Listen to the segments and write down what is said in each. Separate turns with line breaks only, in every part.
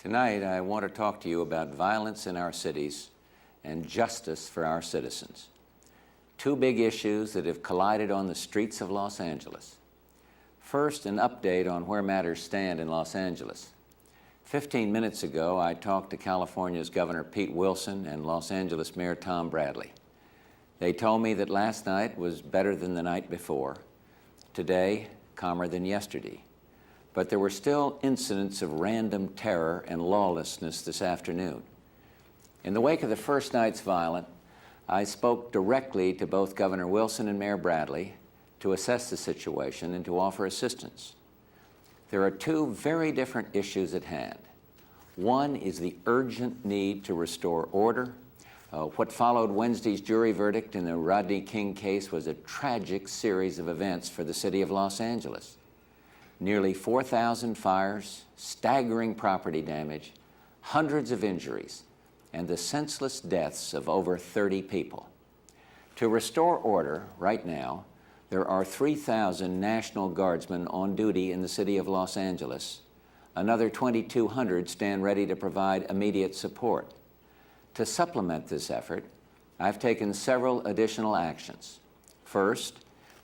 Tonight, I want to talk to you about violence in our cities and justice for our citizens. Two big issues that have collided on the streets of Los Angeles. First, an update on where matters stand in Los Angeles. 15 minutes ago, I talked to California's Governor Pete Wilson and Los Angeles Mayor Tom Bradley. They told me that last night was better than the night before. Today, calmer than yesterday. But there were still incidents of random terror and lawlessness this afternoon. In the wake of the first night's violence, I spoke directly to both Governor Wilson and Mayor Bradley to assess the situation and to offer assistance. There are two very different issues at hand. One is the urgent need to restore order. What followed Wednesday's jury verdict in the Rodney King case was a tragic series of events for the city of Los Angeles. Nearly 4,000 fires, staggering property damage, hundreds of injuries, and the senseless deaths of over 30 people. To restore order, right now, there are 3,000 National Guardsmen on duty in the city of Los Angeles. Another 2,200 stand ready to provide immediate support. To supplement this effort, I've taken several additional actions. First,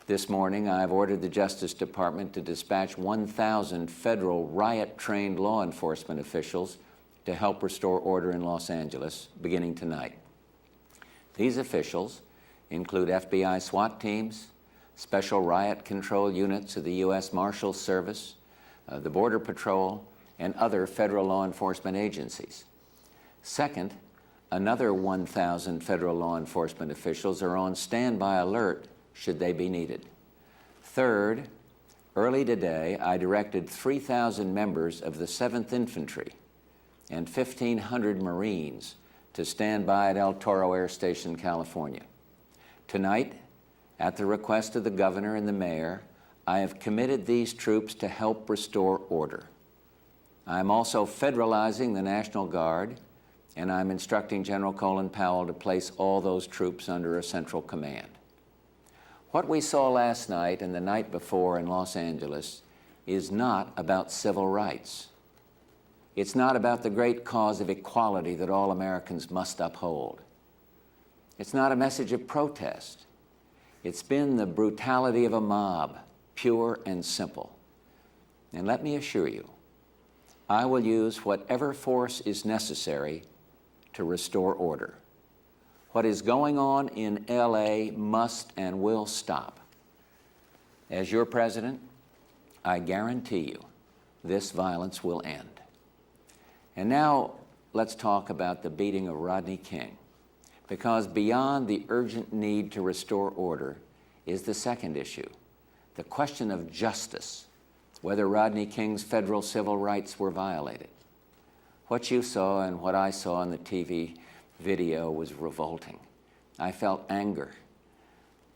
this morning, I've ordered the Justice Department to dispatch 1,000 federal riot-trained law enforcement officials to help restore order in Los Angeles, beginning tonight. These officials include FBI SWAT teams, special riot control units of the U.S. Marshals Service, the Border Patrol, and other federal law enforcement agencies. Second, another 1,000 federal law enforcement officials are on standby alert should they be needed. Third, early today, I directed 3,000 members of the 7th Infantry and 1,500 Marines to stand by at El Toro Air Station, California. Tonight, at the request of the governor and the mayor, I have committed these troops to help restore order. I'm also federalizing the National Guard, and I'm instructing General Colin Powell to place all those troops under a central command. What we saw last night and the night before in Los Angeles is not about civil rights. It's not about the great cause of equality that all Americans must uphold. It's not a message of protest. It's been the brutality of a mob, pure and simple. And let me assure you, I will use whatever force is necessary to restore order. What is going on in LA must and will stop. As your president, I guarantee you this violence will end. And now let's talk about the beating of Rodney King, because beyond the urgent need to restore order is the second issue, the question of justice, whether Rodney King's federal civil rights were violated. What you saw and what I saw on the TV video was revolting. I felt anger.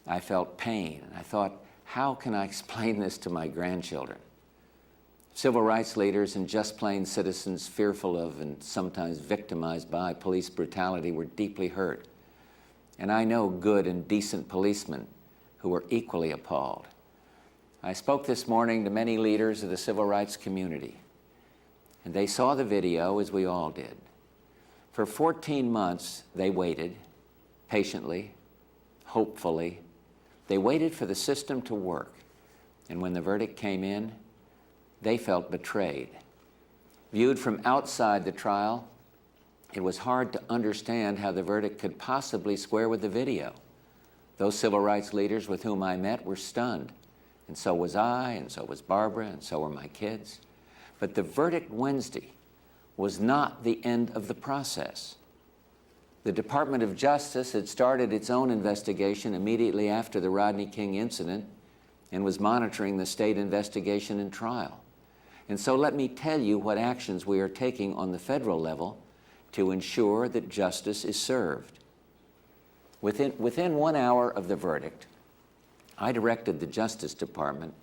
I felt pain. And I thought, how can I explain this to my grandchildren? Civil rights leaders and just plain citizens fearful of and sometimes victimized by police brutality were deeply hurt. And I know good and decent policemen who were equally appalled. I spoke this morning to many leaders of the civil rights community, and they saw the video as we all did. For 14 months, they waited, patiently, hopefully. They waited for the system to work. And when the verdict came in, they felt betrayed. Viewed from outside the trial, it was hard to understand how the verdict could possibly square with the video. Those civil rights leaders with whom I met were stunned. And so was I, and so was Barbara, and so were my kids. But the verdict Wednesday was not the end of the process. The Department of Justice had started its own investigation immediately after the Rodney King incident and was monitoring the state investigation and trial. And so let me tell you what actions we are taking on the federal level to ensure that justice is served. Within 1 hour of the verdict, I directed the Justice Department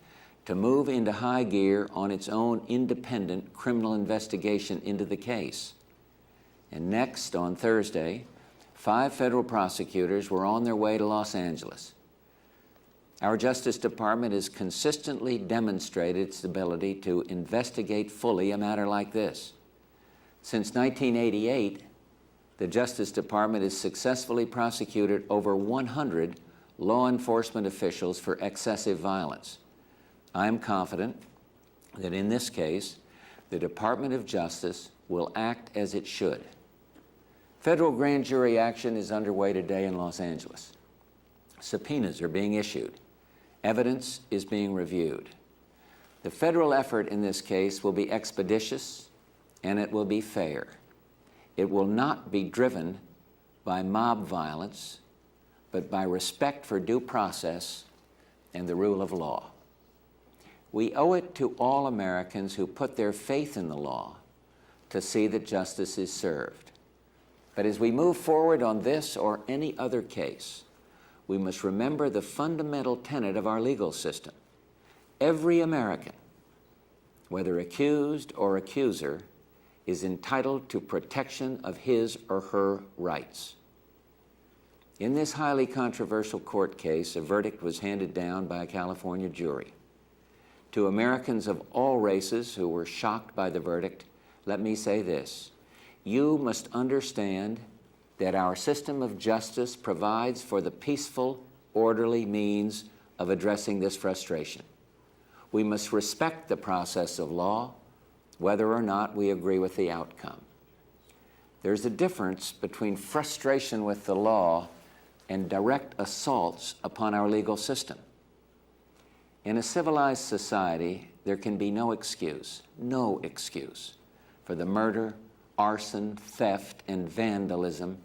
to move into high gear on its own independent criminal investigation into the case. And next, on Thursday, 5 federal prosecutors were on their way to Los Angeles. Our Justice Department has consistently demonstrated its ability to investigate fully a matter like this. Since 1988, the Justice Department has successfully prosecuted over 100 law enforcement officials for excessive violence. I am confident that in this case, the Department of Justice will act as it should. Federal grand jury action is underway today in Los Angeles. Subpoenas are being issued. Evidence is being reviewed. The federal effort in this case will be expeditious and it will be fair. It will not be driven by mob violence, but by respect for due process and the rule of law. We owe it to all Americans who put their faith in the law to see that justice is served. But as we move forward on this or any other case, we must remember the fundamental tenet of our legal system. Every American, whether accused or accuser, is entitled to protection of his or her rights. In this highly controversial court case, a verdict was handed down by a California jury. To Americans of all races who were shocked by the verdict, let me say this: you must understand that our system of justice provides for the peaceful, orderly means of addressing this frustration. We must respect the process of law, whether or not we agree with the outcome. There's a difference between frustration with the law and direct assaults upon our legal system. In a civilized society, there can be no excuse for the murder, arson, theft, and vandalism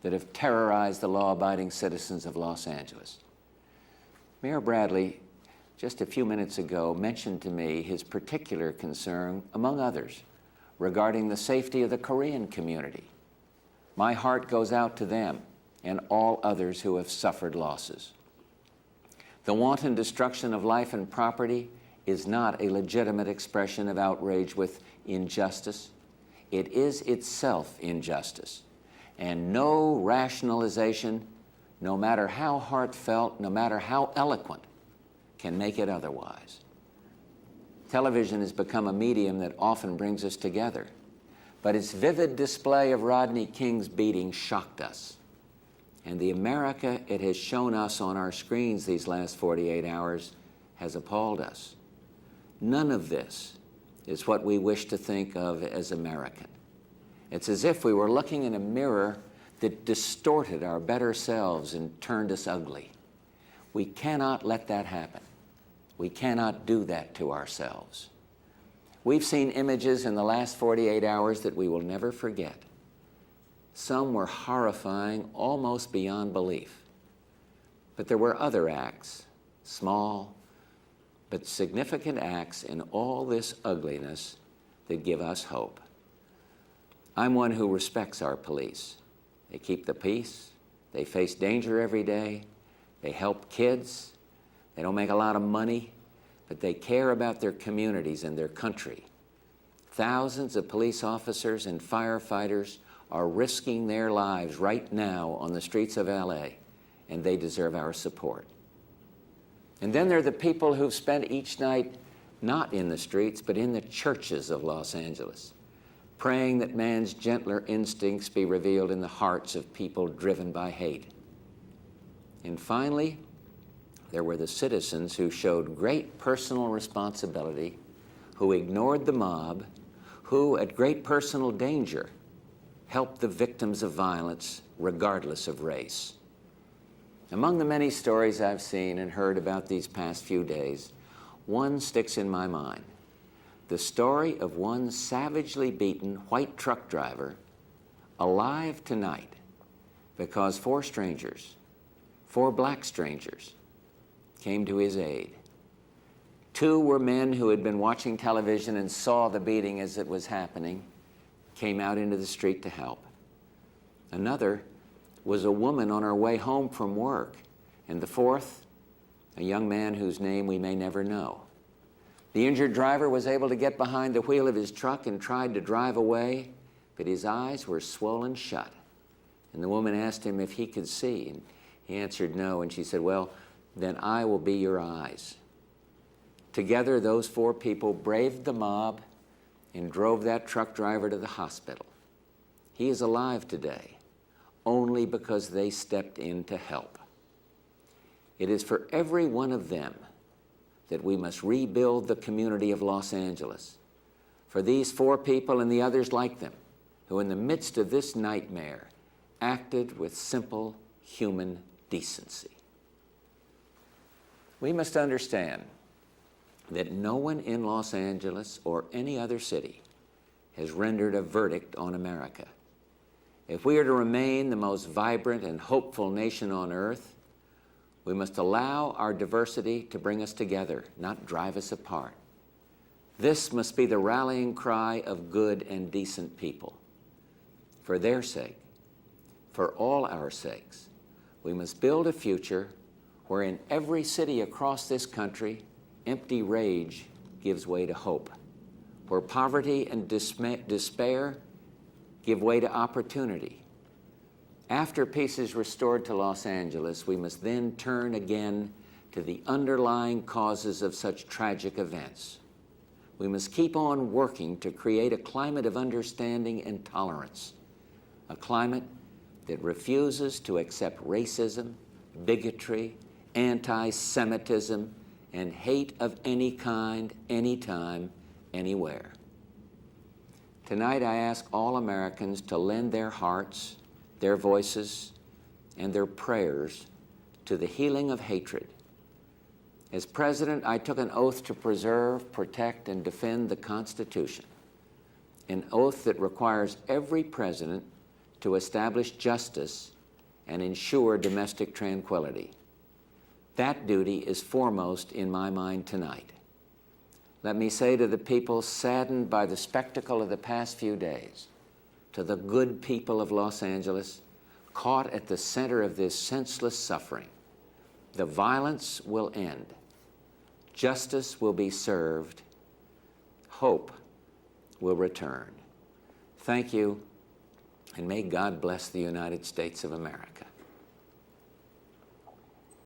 that have terrorized the law-abiding citizens of Los Angeles. Mayor Bradley, just a few minutes ago, mentioned to me his particular concern, among others, regarding the safety of the Korean community. My heart goes out to them and all others who have suffered losses. The wanton destruction of life and property is not a legitimate expression of outrage with injustice. It is itself injustice, and no rationalization, no matter how heartfelt, no matter how eloquent, can make it otherwise. Television has become a medium that often brings us together, but its vivid display of Rodney King's beating shocked us. And the America it has shown us on our screens these last 48 hours has appalled us. None of this is what we wish to think of as American. It's as if we were looking in a mirror that distorted our better selves and turned us ugly. We cannot let that happen. We cannot do that to ourselves. We've seen images in the last 48 hours that we will never forget. Some were horrifying, almost beyond belief. But there were other acts, small but significant acts in all this ugliness that give us hope. I'm one who respects our police. They keep the peace. They face danger every day. They help kids. They don't make a lot of money, but they care about their communities and their country. Thousands of police officers and firefighters are risking their lives right now on the streets of LA, and they deserve our support. And then there are the people who've spent each night not in the streets, but in the churches of Los Angeles, praying that man's gentler instincts be revealed in the hearts of people driven by hate. And finally, there were the citizens who showed great personal responsibility, who ignored the mob, who, at great personal danger, helped the victims of violence regardless of race. Among the many stories I've seen and heard about these past few days, one sticks in my mind. The story of one savagely beaten white truck driver alive tonight because four black strangers, came to his aid. Two were men who had been watching television and saw the beating as it was happening, came out into the street to help. Another was a woman on her way home from work. And the fourth, a young man whose name we may never know. The injured driver was able to get behind the wheel of his truck and tried to drive away, but his eyes were swollen shut. And the woman asked him if he could see, and he answered no, and she said, "Well, then I will be your eyes." Together, those four people braved the mob and drove that truck driver to the hospital. He is alive today only because they stepped in to help. It is for every one of them that we must rebuild the community of Los Angeles. For these 4 people and the others like them, who in the midst of this nightmare acted with simple human decency. We must understand that no one in Los Angeles or any other city has rendered a verdict on America. If we are to remain the most vibrant and hopeful nation on earth, we must allow our diversity to bring us together, not drive us apart. This must be the rallying cry of good and decent people. For their sake, for all our sakes, we must build a future where in every city across this country, empty rage gives way to hope, where poverty and despair give way to opportunity. After peace is restored to Los Angeles, we must then turn again to the underlying causes of such tragic events. We must keep on working to create a climate of understanding and tolerance, a climate that refuses to accept racism, bigotry, anti-Semitism, and hate of any kind, anytime, anywhere. Tonight I ask all Americans to lend their hearts, their voices, and their prayers to the healing of hatred. As president, I took an oath to preserve, protect, and defend the Constitution, an oath that requires every president to establish justice and ensure domestic tranquility. That duty is foremost in my mind tonight. Let me say to the people saddened by the spectacle of the past few days, to the good people of Los Angeles, caught at the center of this senseless suffering, the violence will end, justice will be served, hope will return. Thank you, and may God bless the United States of America.